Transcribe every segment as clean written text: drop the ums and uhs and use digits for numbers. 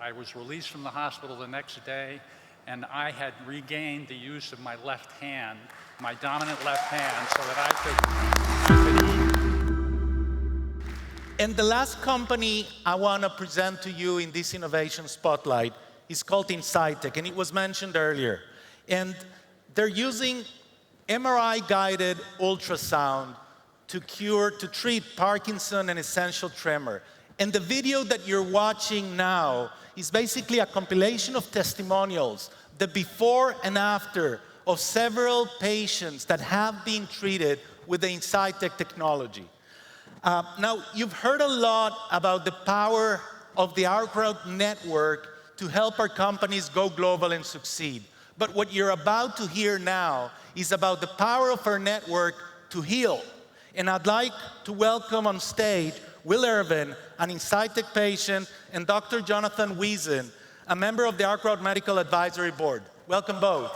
I was released from the hospital the next day, and I had regained the use of my left hand, my dominant left hand, so that I could eat. And the last company I want to present to you in this innovation spotlight is called Insightec, and it was mentioned earlier. And they're using MRI-guided ultrasound to treat Parkinson and essential tremor. And the video that you're watching now is basically a compilation of testimonials, the before and after of several patients that have been treated with the Insightec technology. Now, you've heard a lot about the power of the OurCrowd network to help our companies go global and succeed. But what you're about to hear now is about the power of our network to heal. And I'd like to welcome on stage Will Irwin, an Insightec patient, and Dr. Jonathon Wiesen, a member of the OurCrowd Medical Advisory Board. Welcome both.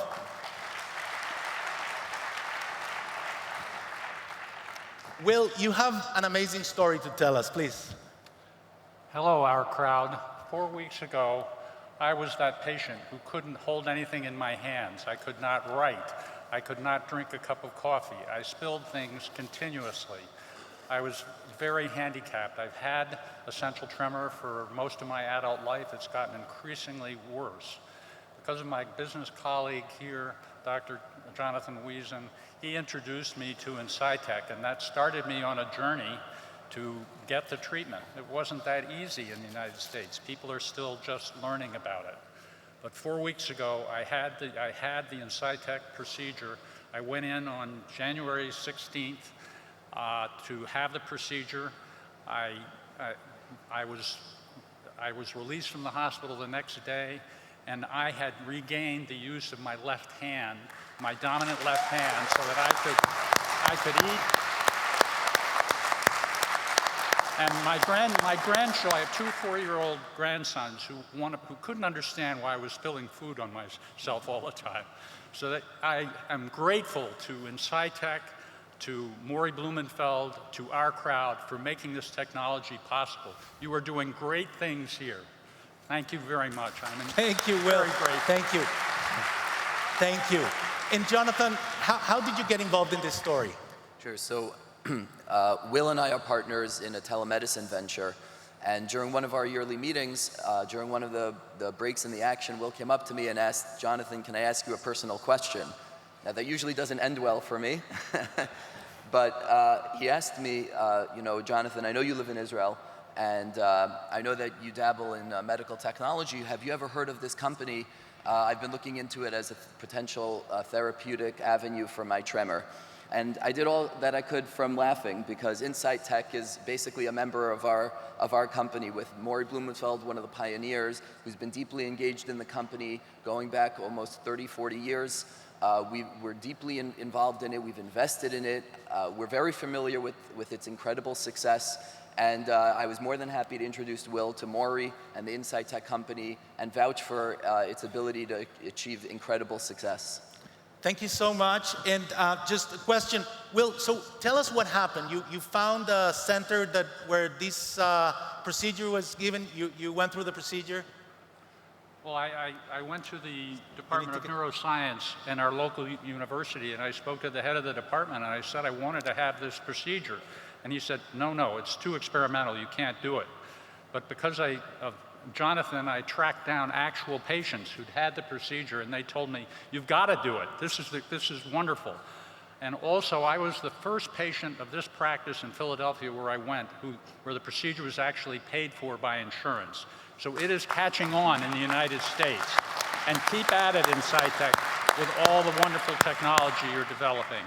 Will, you have an amazing story to tell us, please. Hello, OurCrowd. 4 weeks ago, I was that patient who couldn't hold anything in my hands. I could not write. I could not drink a cup of coffee. I spilled things continuously. I was very handicapped. I've had essential tremor for most of my adult life. It's gotten increasingly worse. Because of my business colleague here, Dr. Jonathon Wiesen, he introduced me to Insightec, and that started me on a journey to get the treatment. It wasn't that easy in the United States. People are still just learning about it. But 4 weeks ago, I had the Insightec procedure. I went in on January 16th to have the procedure. I was released from the hospital the next day, and I had regained the use of my left hand, my dominant left hand, so that I could eat. And my grandchildren, I have two 4-year-old grandsons who couldn't understand why I was spilling food on myself all the time. So that I am grateful to Insightec, to Maury Blumenfeld, to OurCrowd for making this technology possible. You are doing great things here. Thank you very much. Thank you, Will. Very grateful. Thank you. Thank you. And Jonathon, how did you get involved in this story? Sure. So Will and I are partners in a telemedicine venture. And during one of our yearly meetings, during one of the breaks in the action, Will came up to me and asked, Jonathon, can I ask you a personal question? Now, that usually doesn't end well for me. But he asked me, Jonathon, I know you live in Israel, and I know that you dabble in medical technology. Have you ever heard of this company? I've been looking into it as a potential therapeutic avenue for my tremor. And I did all that I could from laughing, because Insightec is basically a member of our company, with Maury Blumenfeld, one of the pioneers, who's been deeply engaged in the company going back almost 30, 40 years. We're deeply involved in it. We've invested in it. We're very familiar with its incredible success. And I was more than happy to introduce Will to Maury and the Insightec company and vouch for its ability to achieve incredible success. Thank you so much. And just a question, Will, so tell us what happened. You found a center where this procedure was given. You went through the procedure? Well, I went to the Department of Neuroscience in our local university, and I spoke to the head of the department, and I said I wanted to have this procedure. And he said, no, it's too experimental, you can't do it. But because of Jonathon, I tracked down actual patients who'd had the procedure, and they told me, you've got to do it. This is wonderful. And also, I was the first patient of this practice in Philadelphia where I went, where the procedure was actually paid for by insurance. So it is catching on in the United States. And keep at it, Insightec, with all the wonderful technology you're developing.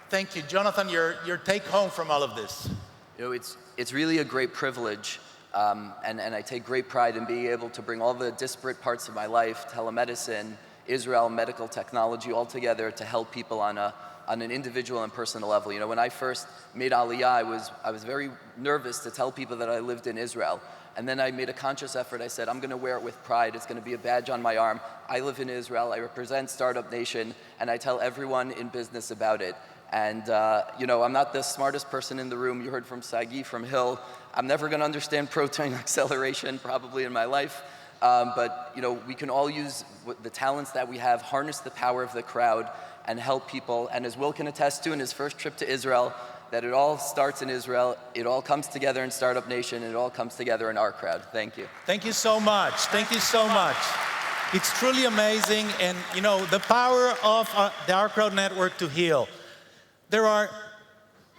Thank you. Jonathon, your take home from all of this. It's really a great privilege, and I take great pride in being able to bring all the disparate parts of my life, telemedicine, Israel, medical technology, all together to help people on an individual and personal level. When I first made Aliyah, I was very nervous to tell people that I lived in Israel. And then I made a conscious effort. I said, I'm going to wear it with pride. It's going to be a badge on my arm. I live in Israel. I represent Startup Nation, and I tell everyone in business about it. And, I'm not the smartest person in the room. You heard from Sagi, from Hill. I'm never going to understand proton acceleration probably in my life. but we can all use the talents that we have, harness the power of the crowd, and help people. And as Will can attest to in his first trip to Israel, that it all starts in Israel, it all comes together in Startup Nation, and it all comes together in OurCrowd. Thank you. Thank you so much. Thank you so much. It's truly amazing, and the power of the OurCrowd network to heal. There are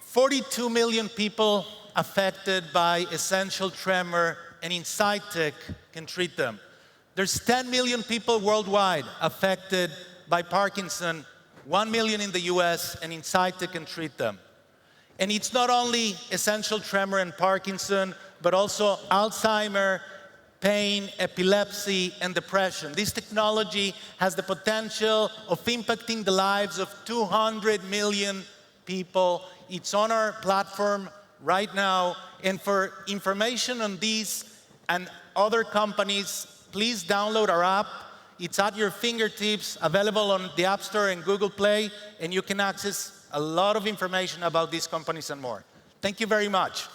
42 million people affected by essential tremor, and Insightec can treat them. There's 10 million people worldwide affected by Parkinson, 1 million in the US, and Insightec can treat them. And it's not only essential tremor and Parkinson, but also Alzheimer, pain, epilepsy, and depression. This technology has the potential of impacting the lives of 200 million people. It's on our platform right now. And for information on these and other companies, please download our app. It's at your fingertips, available on the App Store and Google Play, and you can access a lot of information about these companies and more. Thank you very much.